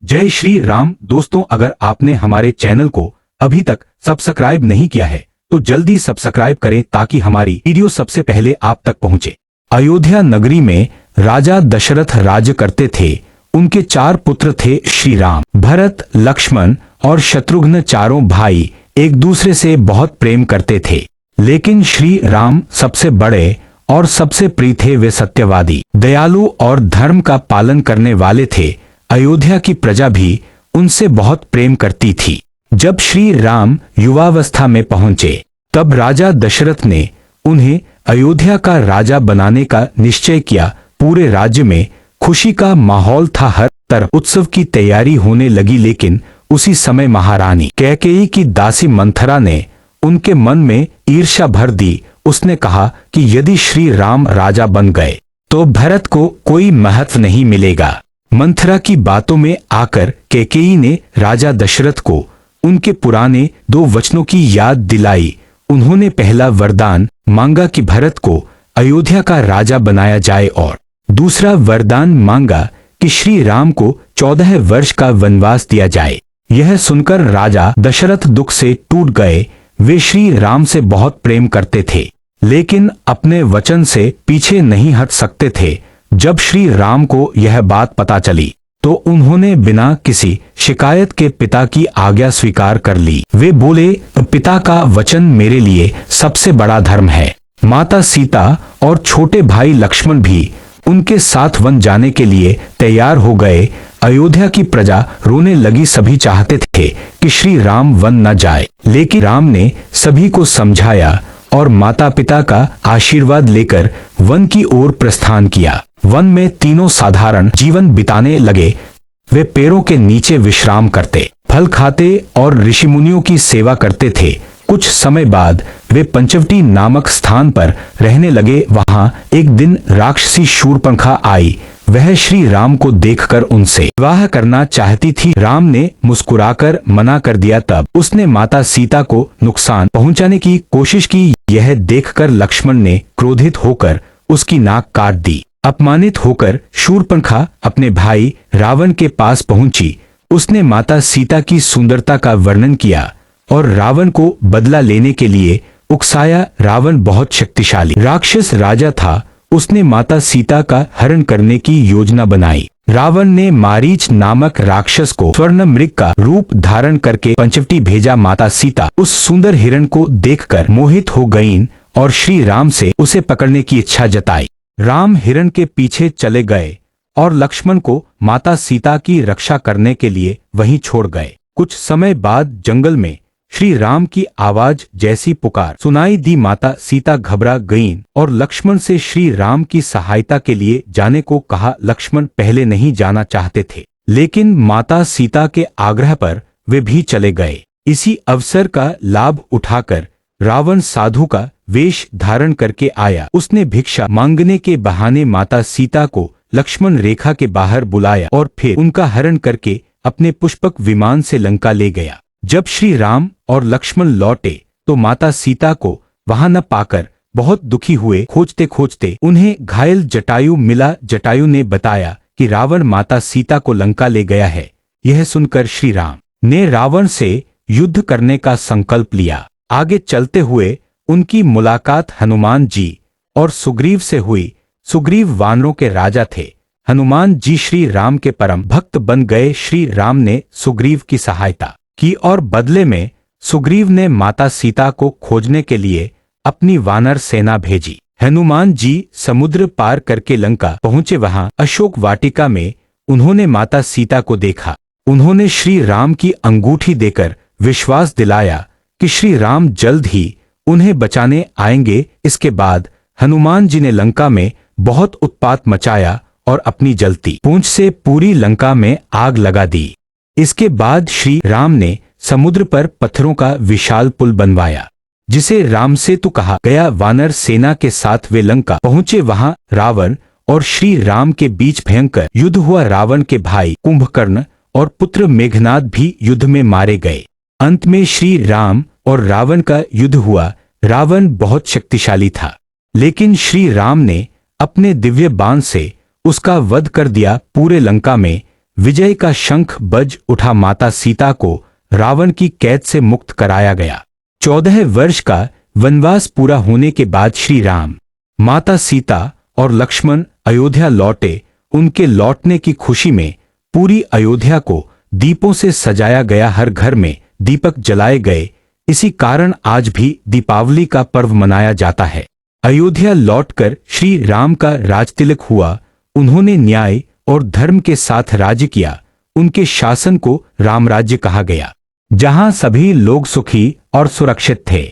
जय श्री राम। दोस्तों, अगर आपने हमारे चैनल को अभी तक सब्सक्राइब नहीं किया है तो जल्दी सब्सक्राइब करें ताकि हमारी वीडियो सबसे पहले आप तक पहुंचे। अयोध्या नगरी में राजा दशरथ राज्य करते थे। उनके 4 पुत्र थे, श्री राम, भरत, लक्ष्मण और शत्रुघ्न। चारों भाई एक दूसरे से बहुत प्रेम करते थे, लेकिन श्री राम सबसे बड़े और सबसे प्रिय थे। वे सत्यवादी, दयालु और धर्म का पालन करने वाले थे। अयोध्या की प्रजा भी उनसे बहुत प्रेम करती थी। जब श्री राम युवावस्था में पहुंचे तब राजा दशरथ ने उन्हें अयोध्या का राजा बनाने का निश्चय किया। पूरे राज्य में खुशी का माहौल था, हर तरफ उत्सव की तैयारी होने लगी। लेकिन उसी समय महारानी कैकेयी की दासी मंथरा ने उनके मन में ईर्ष्या भर दी। उसने कहा कि यदि श्री राम राजा बन गए तो भरत को कोई महत्व नहीं मिलेगा। मंथरा की बातों में आकर कैकेयी ने राजा दशरथ को उनके पुराने 2 वचनों की याद दिलाई। उन्होंने पहला वरदान मांगा कि भरत को अयोध्या का राजा बनाया जाए और दूसरा वरदान मांगा कि श्री राम को 14 वर्ष का वनवास दिया जाए। यह सुनकर राजा दशरथ दुख से टूट गए। वे श्री राम से बहुत प्रेम करते थे, लेकिन अपने वचन से पीछे नहीं हट सकते थे। जब श्री राम को यह बात पता चली तो उन्होंने बिना किसी शिकायत के पिता की आज्ञा स्वीकार कर ली। वे बोले, पिता का वचन मेरे लिए सबसे बड़ा धर्म है। माता सीता और छोटे भाई लक्ष्मण भी उनके साथ वन जाने के लिए तैयार हो गए। अयोध्या की प्रजा रोने लगी। सभी चाहते थे कि श्री राम वन न जाए, लेकिन राम ने सभी को समझाया और माता पिता का आशीर्वाद लेकर वन की ओर प्रस्थान किया। वन में तीनों साधारण जीवन बिताने लगे। वे पेड़ों के नीचे विश्राम करते, फल खाते और ऋषि मुनियों की सेवा करते थे। कुछ समय बाद वे पंचवटी नामक स्थान पर रहने लगे। वहां एक दिन राक्षसी शूर्पणखा आई। वह श्री राम को देखकर उनसे विवाह करना चाहती थी। राम ने मुस्कुराकर मना कर दिया। तब उसने माता सीता को नुकसान पहुंचाने की कोशिश की। यह देखकर लक्ष्मण ने क्रोधित होकर उसकी नाक काट दी। अपमानित होकर शूर्पणखा अपने भाई रावण के पास पहुंची। उसने माता सीता की सुंदरता का वर्णन किया और रावण को बदला लेने के लिए उकसाया। रावण बहुत शक्तिशाली राक्षस राजा था। उसने माता सीता का हरण करने की योजना बनाई। रावण ने मारीच नामक राक्षस को स्वर्ण मृग का रूप धारण करके पंचवटी भेजा। माता सीता उस सुंदर हिरण को देखकर मोहित हो गईं और श्री राम से उसे पकड़ने की इच्छा जताई। राम हिरण के पीछे चले गए और लक्ष्मण को माता सीता की रक्षा करने के लिए वहीं छोड़ गए। कुछ समय बाद जंगल में श्री राम की आवाज जैसी पुकार सुनाई दी। माता सीता घबरा गईं और लक्ष्मण से श्री राम की सहायता के लिए जाने को कहा। लक्ष्मण पहले नहीं जाना चाहते थे, लेकिन माता सीता के आग्रह पर वे भी चले गए। इसी अवसर का लाभ उठाकर रावण साधु का वेश धारण करके आया। उसने भिक्षा मांगने के बहाने माता सीता को लक्ष्मण रेखा के बाहर बुलाया और फिर उनका हरण करके अपने पुष्पक विमान से लंका ले गया। जब श्री राम और लक्ष्मण लौटे तो माता सीता को वहां न पाकर बहुत दुखी हुए। खोजते खोजते उन्हें घायल जटायु मिला। जटायु ने बताया कि रावण माता सीता को लंका ले गया है। यह सुनकर श्री राम ने रावण से युद्ध करने का संकल्प लिया। आगे चलते हुए उनकी मुलाकात हनुमान जी और सुग्रीव से हुई। सुग्रीव वानरों के राजा थे। हनुमान जी श्री राम के परम भक्त बन गए। श्री राम ने सुग्रीव की सहायता की और बदले में सुग्रीव ने माता सीता को खोजने के लिए अपनी वानर सेना भेजी। हनुमान जी समुद्र पार करके लंका पहुंचे। वहां अशोक वाटिका में उन्होंने माता सीता को देखा। उन्होंने श्री राम की अंगूठी देकर विश्वास दिलाया कि श्री राम जल्द ही उन्हें बचाने आएंगे। इसके बाद हनुमान जी ने लंका में बहुत उत्पात मचाया और अपनी जलती पूंछ से पूरी लंका में आग लगा दी। इसके बाद श्री राम ने समुद्र पर पत्थरों का विशाल पुल बनवाया, जिसे राम सेतु कहा गया। वानर सेना के साथ वे लंका पहुंचे। वहां रावण और श्री राम के बीच भयंकर युद्ध हुआ। रावण के भाई कुंभकर्ण और पुत्र मेघनाद भी युद्ध में मारे गए। अंत में श्री राम और रावण का युद्ध हुआ। रावण बहुत शक्तिशाली था, लेकिन श्री राम ने अपने दिव्य बाण से उसका वध कर दिया। पूरे लंका में विजय का शंख बज उठा। माता सीता को रावण की कैद से मुक्त कराया गया। 14 वर्ष का वनवास पूरा होने के बाद श्री राम, माता सीता और लक्ष्मण अयोध्या लौटे। उनके लौटने की खुशी में पूरी अयोध्या को दीपों से सजाया गया, हर घर में दीपक जलाए गए। इसी कारण आज भी दीपावली का पर्व मनाया जाता है। अयोध्या लौटकर श्री राम का राजतिलक हुआ। उन्होंने न्याय और धर्म के साथ राज्य किया। उनके शासन को राम राज्य कहा गया, जहां सभी लोग सुखी और सुरक्षित थे।